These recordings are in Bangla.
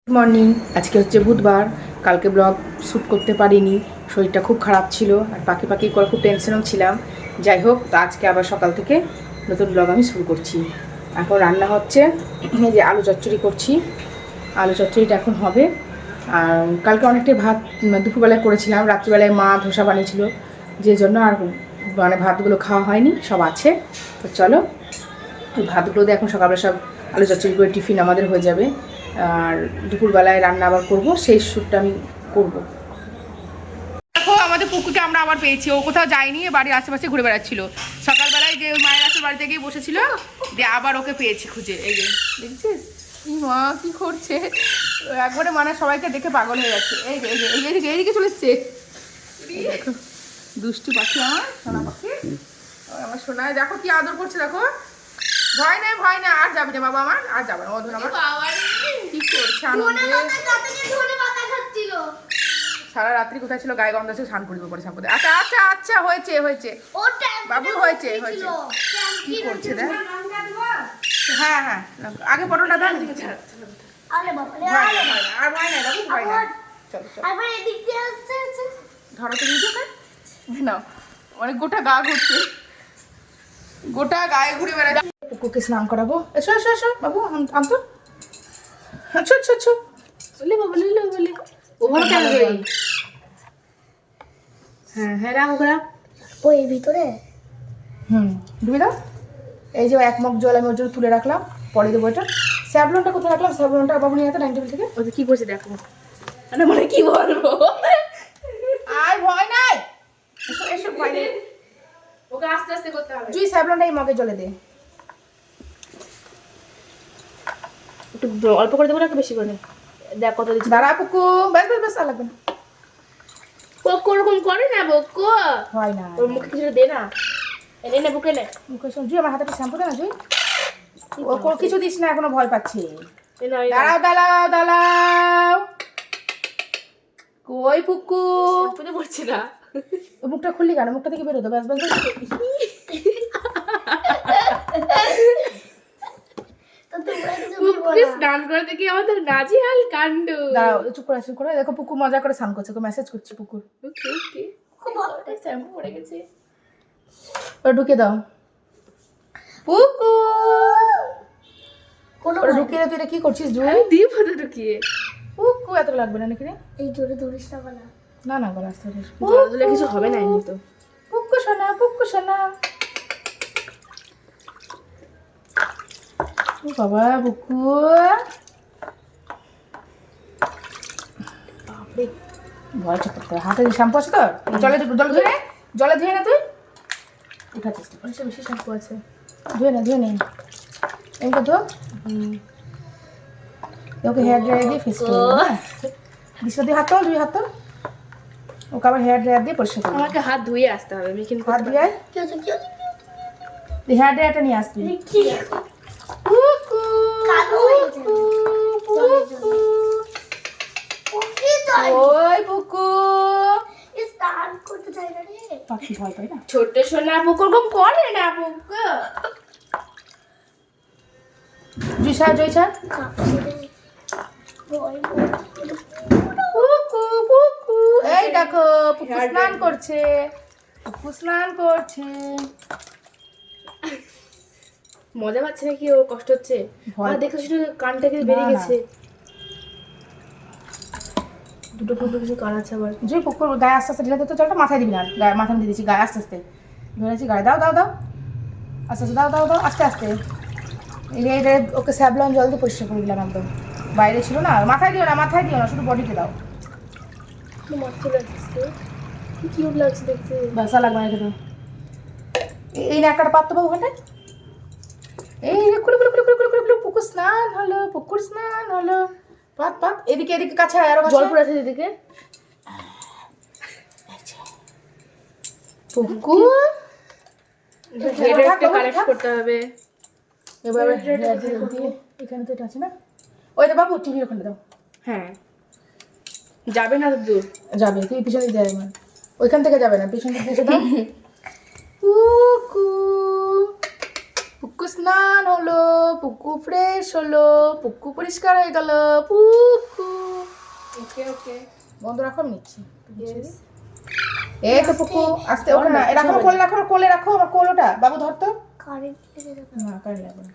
Good morning. আজকে হচ্ছে বুধবার। কালকে ব্লগ শ্যুট করতে পারিনি, শরীরটা খুব খারাপ ছিল আর পাখি পাখি করে খুব টেনশনেও ছিলাম। যাই হোক, তো আজকে আবার সকাল থেকে নতুন ব্লগ আমি শুরু করছি। এখন রান্না হচ্ছে, এই যে আলু চচ্চড়ি করছি। আলু চচ্চড়িটা এখন হবে। আর কালকে অনেকটাই ভাত দুপুরবেলায় করেছিলাম, রাত্রিবেলায় মা ধোসা বানিয়েছিল, যে জন্য আর মানে ভাতগুলো খাওয়া হয়নি, সব আছে। তো চলো, ওই ভাতগুলো দিয়ে এখন সকালবেলা সব আলু চচ্চড়ি করে টিফিন আমাদের হয়ে যাবে। আর দুপুরবেলায় রান্না আবার করব, সেই শ্যুটটা আমি করব। দেখো আমাদের পুকুরকে আমরা আবার পেয়েছি। ও কোথাও যায়নি, বাড়ির আশেপাশে ঘুরে বেড়াচ্ছিল। সকালবেলায় যে মায়ের আছে বাড়িতে গিয়ে বসেছিল, দিয়ে আবার ওকে পেয়েছি খুঁজে। এই যে দেখছিস মা কি করছে, একবারে মানে সবাইকে দেখে পাগল হয়ে যাচ্ছে। এই যে এই যে এইদিকে এইদিকে চলে এসছে। দেখো দুষ্টু পাখি, আমার সোনা পাখি, আমার সোনায় দেখো কি আদর করছে। দেখো ভয় নেই ভয় নেই, আর যাবে না বাবা, আমার আর যাবে না। অধুর আমার কি করছে আনন্দে। সারা রাত্রি কোথায় ছিল, গায়ে গন্ধ ছিল, স্নান করবে পরে স্নান করতে। আচ্ছা আচ্ছা আচ্ছা, হয়েছে হয়েছে বাবু, হয়েছে হয়েছে। কি করছে দেখ। হ্যাঁ হ্যাঁ, আগে পটলটা দাও। আর ভয় নাই বাবু, ভয় নাই। চলো চলো, ধরো তো নিজে না, অনেক গোটা গা ঘুরছে, গোটা গায়ে ঘুরে বেড়াচ্ছে। পুকুরকে স্নান করাবো। এসো এসো এসো বাবু, আনতো। আচ্ছা আচ্ছা আচ্ছা, বলে বাবু বলে বলে ওভার কেন রে। হ্যাঁ হ্যাঁ, রাখ রাখ ওই ভিতরে। ডুবে দাও। এই যে এক মগ জল আমি ওর জন্য তুলে রাখলাম, পরে দেবো। এটা স্যাভলনটা কোথায় রাখলাম, স্যাভলনটা বাবু নিয়ে যেত ডাইনিং টেবিল থেকে। ওদের কি করছে দেখো, মানে কি বলবো। আর ভয় নাই, এসো এসো, ভয় নেই। ওকে আস্তে আস্তে করতে হবে। জুই স্যাভলনটা এই মগে জলে দে। একটু অল্প করে দেবো না, একটু বেশি করে দেবো। দেখ কত দিচ্ছি। দাঁড়া পুকু, ব্যাস ব্যাস ব্যাস, আর লাগবে না। বক্কো ওরকম করে না, বক্কো হয় না, ওর মুখে কিছু দে না। এনে নে বুকে নে। মুখে জুই আমার হাতে শ্যাম্পু দে না জুই। ও কোনো কিছু দিস না, এখনো ভয় পাচ্ছে। দাঁড়াও দাঁড়াও দাঁড়াও, কই পুকু বুঝতে পারছি না। মুখটা খুললি কেন, মুখটা থেকে বেরোতো। ব্যাস ব্যাস ব্যাস। স্নান করে দেখি আমাদের নাজিহাল কাণ্ড। দাঁড়াও, চুপ করে চুপ করে। দেখো পুকু মজা করে স্নান করছে, মেসেজ করছে পুকুর। ওকে ওকে, খুব ভালো শ্যাম্পু পড়ে গেছে। ওটা ঢুকে দাও পুকু। ওটা ঢুকিয়ে দে। তুই এটা কি করছিস জুই? দিয়ে ফটো ঢুকিয়ে। পুকু এত লাগবে না নাকি রে? এই জোরে ধরিস না বলা। না না, গলা আসতে হবে। জোরে ধরলে কিছু হবে না এমনি তো। পুকু সোনা, পুকু সোনা। ও বাবা পুকু, বাপরে, ভয় করতে। হাতে শ্যাম্পু আছে তো, জলে ধুয়ে নে, জলে ধুয়ে না তুই। উঠার চেষ্টা করিস, বেশি শ্যাম্পু আছে। ধুয়ে নে ধুয়ে নে, এমনি তো। ওকে হেয়ার ড্রায়ার দিয়ে ফেস করে দেবো। হ্যাঁ দিশা দিয়ে হাত তোল, দুই হাত তোল। ওকে আবার হেয়ার ড্রায়ার দিয়ে পরিষ্কার করবো। আমাকে হাত ধুয়ে আসতে হবে, আমি কিন্তু হাত ধুয়ে হেয়ার ড্রায়ারটা নিয়ে আসবি। পুকু পুকু, ওই পুকু। পাখি ভয় পায় না। ছোট সোনা পুকুর কম করে না পুকু। জুইসা জুইসা, পুকু পুকু। এই দেখো পুকু স্নান করছে, পুকু স্নান করছে। মজা পাচ্ছে নাকি ওর কষ্ট হচ্ছে? ভয় দেখো সেটা কান থেকে বেরিয়ে না, না। গেছে। দুটো ফুটো কিছু কান আছে আবার। জুই পুকুর গায়ে আস্তে আস্তে ঢেলে দিতে। জলটা মাথায় দিবি না, গায়ে মাথায় দিয়ে দিচ্ছি। গায়ে আস্তে আস্তে ধরেছি, গায়ে দাও দাও দাও, আস্তে আস্তে দাও দাও দাও, আস্তে আস্তে। এই ওকে স্যাভলন জল দিয়ে পরিষ্কার করে দিলাম একদম। বাইরে ছিল না, মাথায় দিও না, মাথায় দিও না, শুধু বডিতে দাও। মাথা লাগছে, কি কিউট লাগছে দেখতে। বাসা লাগবে না কিন্তু। এই নাকটা পাততে পাবো ওখানে। এই রে কুলু কুলু কুলু কুলু কুলু কুলু, পুকুর স্নান হলো, পুকুর স্নান হলো। পাত পাত, এদিকে এদিকে কাছে আরো জল পড়ে আছে দিদিকে। পুকুর হেডে একটা কালেক্ট করতে হবে। এবার এখানে তো এটা আছে না। ওই তো বাবু টিভি ওখানে দাও। হ্যাঁ, যাবে না তো দূর। যাবে, তুই পিছনে দিয়ে যাবে, ওইখান থেকে যাবে না, পিছন দিকে এসে দাও। পুকু পুকু স্নান হলো, পুকু ফ্রেশ হলো, পুকু পরিষ্কার হয়ে গেল। পুকু ওকে ওকে বন্ধ রাখো, আমি নিচ্ছি। এই তো পুকু, আস্তে ওকে না রাখো, কোলে রাখো, কোলে রাখো, আমার কোলটা বাবু ধর তো। কারেন্ট লেগে যাবে না কারেন্ট লাগবে না।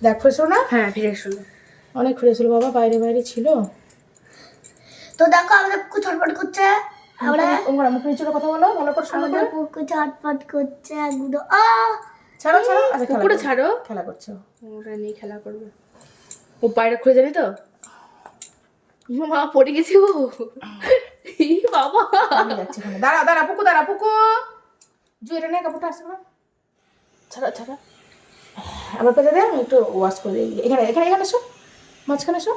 দেখ ফ্রেশ হলো না? হ্যাঁ ফ্রেশ হলো অনেক ফ্রেশ হলো বাবা, বাইরে বাইরে ছিল তো দেখো আমাদের পুকু ছটফট করছে, আমরা ওমরা মুখ নিচে কথা বলো ভালো করে, শোনো আমাদের পুকু ছটফট করছে একদম। ছাড়ো ছাড়ো, আচ্ছা খেলা পুকুরে করো। ছাড়ো, খেলা করছো। ওরা নিয়ে খেলা করবে। ও পায়রা খুলে যাবে তো, মা পড়ে গেছে ও, ই বাবা। আমি যাচ্ছি ওখানে, দাঁড়া দাঁড়া পুকু, দাঁড়া পুকু, জুয়েটা নে, কাপড়টা আসছে না, ছাড়া ছাড়া, আমার পেতে দে, আমি একটু ওয়াশ করে দিই। এখানে এখানে এখানে এসো, মাঝখানে এসো,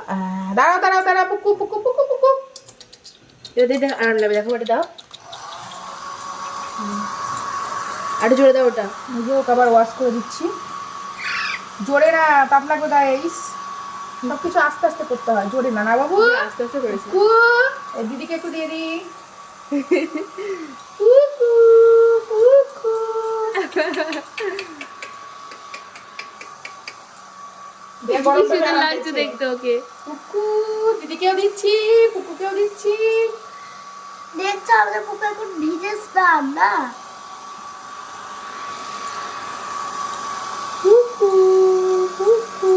দাঁড়াও দাঁড়াও দাঁড়া পুকু পুকু পুকু পুকু, এটা দিয়ে দেখ আরাম লাগবে, দেখো ওটা দাও, আর জোরে দাও ওটা। নিজে ওকে আবার ওয়াশ করে দিচ্ছি, জোরে না, তাপ লাগবে গাইস, সব কিছু আস্তে আস্তে করতে হয়, জোরে না, না বাবু। আস্তে আস্তে করেছি। পুকু, এই দিদিকে একটু দিয়ে দিই, পুকু পুকু, দিয়ে গরম কি করে সুন্দর আরাম লাগছে দিচ্ছে। দেখতে ওকে। পুকু, দিদিকেও দিচ্ছি, পুকুকেও দিচ্ছি, দেখছো আমাদের পুকু এখন ভিজে স্নান না, পুকু পুকু,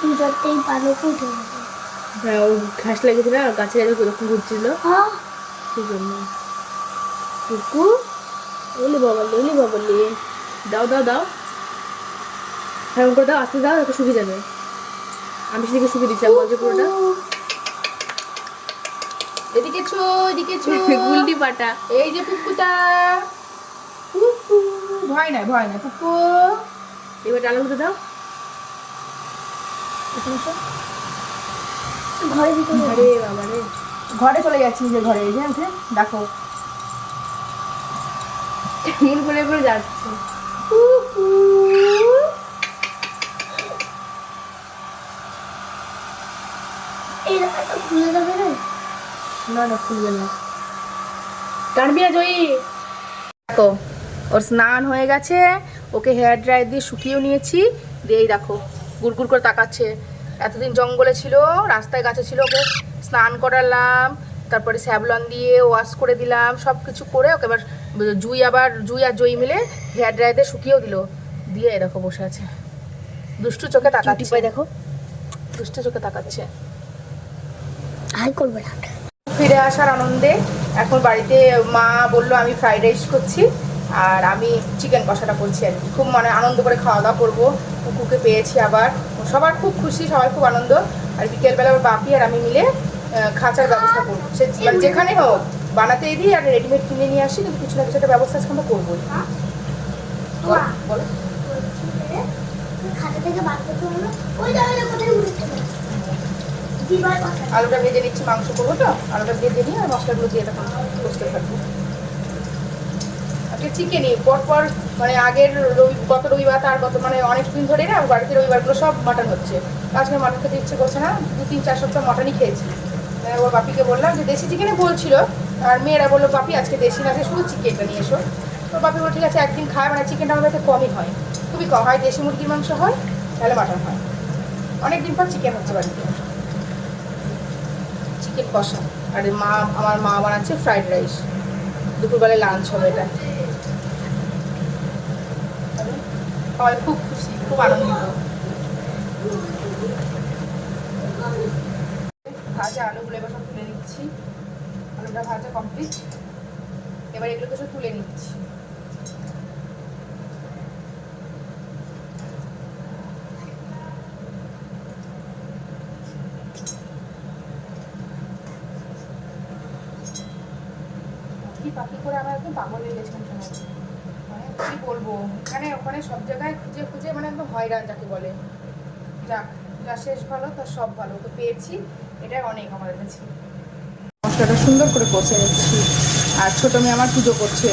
ভিজতেই পালো উঠে যাবে। হ্যাঁ ও ঘাস লেগেছিল না, গাছে যখন ঘুরছিল হ্যাঁ সেই জন্য। কুকু ওলি বাবালি, দাও দাও দাও, হ্যাঁ করে দাও, আস্তে দাও, একটু শুকিয়ে যাবে। আমি সেদিকে শুকিয়ে দিচ্ছি আমার যে পুরোটা। এদিকে ছো, এদিকে ছো, গুলটি পাটা। এই যে পুকুটা, পুকু, ভয় নাই ভয় নাই পুকু, এবার ডালা উঠে দাও। এখানে এসো। ঘরে ভিতরে আরে বাবা রে, ঘরে চলে যাচ্ছি, যে ঘরে, এই যে উঠে দেখো, কেমন করে করে যাচ্ছে। পুকু, এই রাখাটা খুলে যাবে না, না না খুলবে না। টানবি না জয়ী। দেখো ওর স্নান হয়ে গেছে, ওকে হেয়ার ড্রাই দিয়ে শুকিয়েও নিয়েছি, দিয়েই দেখো গুড়গুড় করে তাকাচ্ছে। এতদিন জঙ্গলে ছিল, রাস্তায় গাছে ছিল, ওকে স্নান করালাম, তারপরে স্যাভলন দিয়ে ওয়াশ করে দিলাম, সব কিছু করে ওকে এবার জুই আর জয়ী মিলে হেয়ার ড্রাইতে শুকিয়েও দিল, দিয়ে এরকম বসে আছে, দুষ্টু চোখে তাকাচ্ছে, পাই দেখো, দুষ্টু চোখে তাকাচ্ছে। হাই করবে না। ফিরে আসার আনন্দে এখন বাড়িতে মা বললো আমি ফ্রাইড রাইস করছি আর আমি চিকেন কষাটা করছি আর কি, খুব মানে আনন্দ করে খাওয়া দাওয়া করবো, কুকুকে পেয়েছি আবার, সবার খুব খুশি, সবাই খুব আনন্দ। আর বিকেলবেলা ওর বাপি আর আমি মিলে খাঁচার ব্যবস্থা করবো, সে মানে যেখানে হোক বানাতেই দিই আর রেডিমেড কিনে নিয়ে আসি, কিন্তু কিছু না কিছু একটা ব্যবস্থা আজকে আমরা করবোই। বলো খাতা থেকে বার করতে হলো, ওই জায়গাটা কোথায় উঠে দিবার কথা। আলুটা ভেজে নিচ্ছি, মাংস করবো তো, আলুটা ভেজে নিয়ে আর মশলাগুলো দিয়ে তখন কষতে থাকবো। আজকে চিকেনই পরপর, মানে আগের গত রবিবার তার গত মানে অনেক দিন ধরে না বাড়িতে রবিবারগুলো সব মাটন হচ্ছে, আজকে মাটন খেতে ইচ্ছে করছে না, 2-3-4 সপ্তাহ মাটনই খেয়েছি। ওর বাপিকে বললাম যে দেশি চিকেনে বলছিল, আর মেয়েরা বললো বাপি আজকে দেশি না, শুধু চিকেনটা নিয়ে এসো। তো বাপি বললো ঠিক আছে, একদিন খায়, মানে চিকেনটা আমাদের কাছে কমই হয়, খুবই কম হয়, দেশি মুরগির মাংস হয় তাহলে মাটন হয়, অনেকদিন পর চিকেন হচ্ছে বাড়িতে, চিকেন কষা। আর আমার মা বানাচ্ছে ফ্রাইড রাইস, দুপুরবেলায় লাঞ্চ হবে এটা। সবাই খুব খুশি, খুব আনন্দিত। ভাজা আলুগুলো এবার সব তুলে নিচ্ছি, আলুটা ভাজা কমপ্লিট, এবার এগুলোকে সব তুলে নিচ্ছি। পাখি করে আমার একদম পাগল হয়ে গেছিলাম সময়, মানে কি বলবো, এখানে ওখানে সব জায়গায় খুঁজে খুঁজে মানে একদম হয়রান যাকে বলে। যাক, যা শেষ ভালো তার সব ভালো, তো পেয়েছি, এটাই অনেক আমাদের কাছে। মশলাটা সুন্দর করে কষে নিচ্ছি, আর ছোটো মেয়ে আমার পুজো করছে,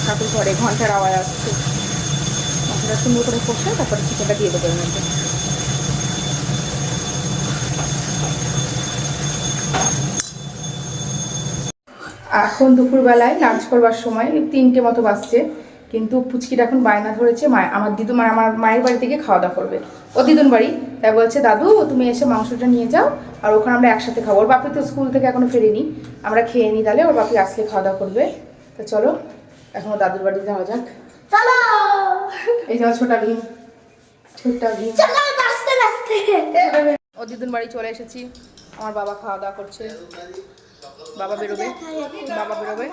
ঠাকুর ঘরে ঘন্টার আওয়াজ আসছে। মশলাটা সুন্দর করে কষে তারপরে চিকেনটা দিয়ে দেবো এর মধ্যে। এখন দুপুরবেলায় লাঞ্চ করবার সময় 3টে মতো বাজছে, কিন্তু পুচকিটা এখন বায়না ধরেছে আমার দিদুমার আমার মায়ের বাড়ি থেকে খাওয়া দাওয়া করবে, ও দিদুন বাড়ি। তাই বলছে দাদু তুমি এসে মাংসটা নিয়ে যাও, আর ওখানে আমরা একসাথে খাবো। ওর বাপি তো স্কুল থেকে এখনো ফেরেনি, আমরা খেয়ে নিই, তাহলে ওর বাপি আসলে খাওয়া দাওয়া করবে। তো চলো এখন দাদুর বাড়ি যাওয়া যাক। চলো এই যাও ছোটা ভীম, ছোট্টা ভীম। চলো নাচতে নাচতে। ও দিদুন বাড়ি চলে এসেছি। আমার বাবা খাওয়া দাওয়া করছে, বাবা বেরোবে, বাবা বেরোবে।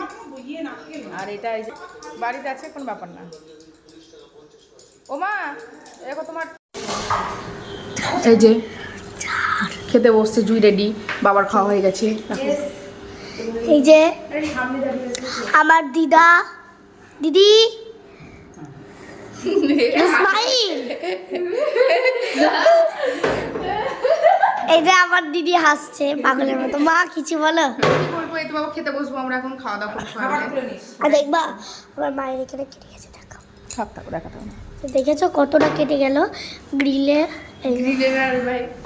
আর এটা এই যে বাড়িতে আছে, কোনো ব্যাপার না। ও মা দেখো তোমার এই যে খেতে বসছে, জুই রেডি, বাবার খাওয়া হয়ে গেছে। এই যে আমার দিদি স্মাইল। এই যে আমার দিদি হাসছে পাগলের মতো। মা কিছু বলো। কি বলবো, এই তো বাবা খেতে বসবো, আমরা এখন খাওয়া দাওয়া করবো। আর দেখবা আমার মায়ের এখানে কেটে গেছে, দেখো খাপ থাকো, দেখাতে হবে না। দেখেছো কতটা কেটে গেল গ্রিলে।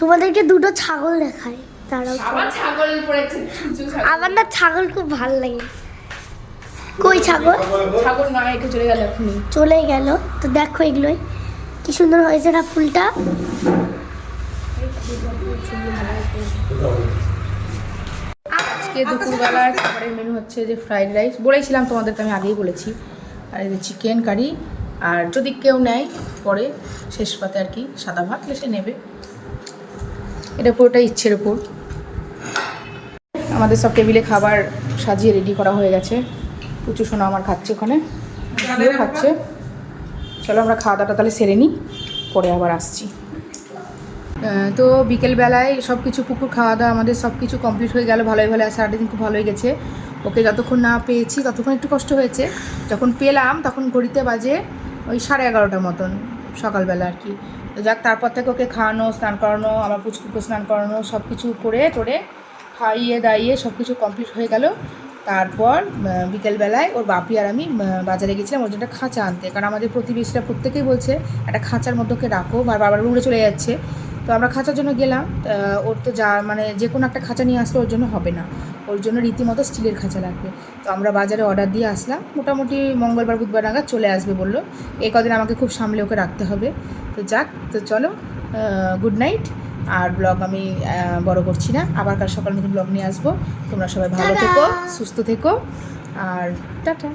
তোমাদেরকে দুটো ছাগল দেখায়, তারাও ছাগল পড়েছে, আমার না ছাগল খুব ভালো লাগে। কই ছাগল? ছাগল নয়, একটু চলে গেল এখনই। চলে গেল। তো দেখো এগুলোই কি সুন্দর হয়েছে না ফুলটা। আজকে দুপুরবেলার খাবারের মেনু হচ্ছে যে ফ্রাইড রাইস, বলেছিলাম তোমাদেরকে, আমি আগেই বলেছি। আর এই যে চিকেন কারি, আর যদি কেউ নেয় পরে শেষ পাতে আর কি সাদা ভাত সে নেবে, এটা পুরোটা ইচ্ছের উপর। আমাদের সব টেবিলে খাবার সাজিয়ে রেডি করা হয়ে গেছে। পুচু সোনা আমার খাচ্ছে, ওখানে ঝুঁও খাচ্ছে। চলো আমরা খাওয়া দাওয়াটা তাহলে সেরে নিই, পরে আবার আসছি। তো বিকেলবেলায় সব কিছু পুকুর খাওয়া দাওয়া আমাদের সব কিছু কমপ্লিট হয়ে গেল ভালোই ভালো। সারাটা দিন খুব ভালোই গেছে। ওকে যতক্ষণ না পেয়েছি ততক্ষণ একটু কষ্ট হয়েছে, যখন পেলাম তখন ঘড়িতে বাজে ওই 11:30 মতন সকালবেলা আর কি। তো যাক, তারপর থেকে ওকে খাওয়ানো, স্নান করানো, আমার পুচকুকে স্নান করানো, সব কিছু করে টোরে খাইয়ে দাইয়ে সব কিছু কমপ্লিট হয়ে গেল। তারপর বিকেলবেলায় ওর বাপি আর আমি বাজারে গেছিলাম ওর জন্য একটা খাঁচা আনতে, কারণ আমাদের প্রতিবেশীরা প্রত্যেকেই বলছে একটা খাঁচার মধ্যে ওকে রাখো, বারবার উড়ে চলে যাচ্ছে। তো আমরা খাঁচার জন্য গেলাম। ওর তো যা মানে যে কোনো একটা খাঁচা নিয়ে আসলে ওর জন্য হবে না, ওর জন্য রীতিমতো স্টিলের খাঁচা লাগবে। তো আমরা বাজারে অর্ডার দিয়ে আসলাম, মোটামুটি মঙ্গলবার বুধবার নাগাদ চলে আসবে বললো। এই কদিন আমাকে খুব সামলে ওকে রাখতে হবে। তো যাক, তো চলো গুড নাইট। আর ব্লগ আমি বড় করছি না, আবার কাল সকাল নতুন ব্লগ নিয়ে আসবো। তোমরা সবাই ভালো থেকো, সুস্থ থেকো, আর টাটা।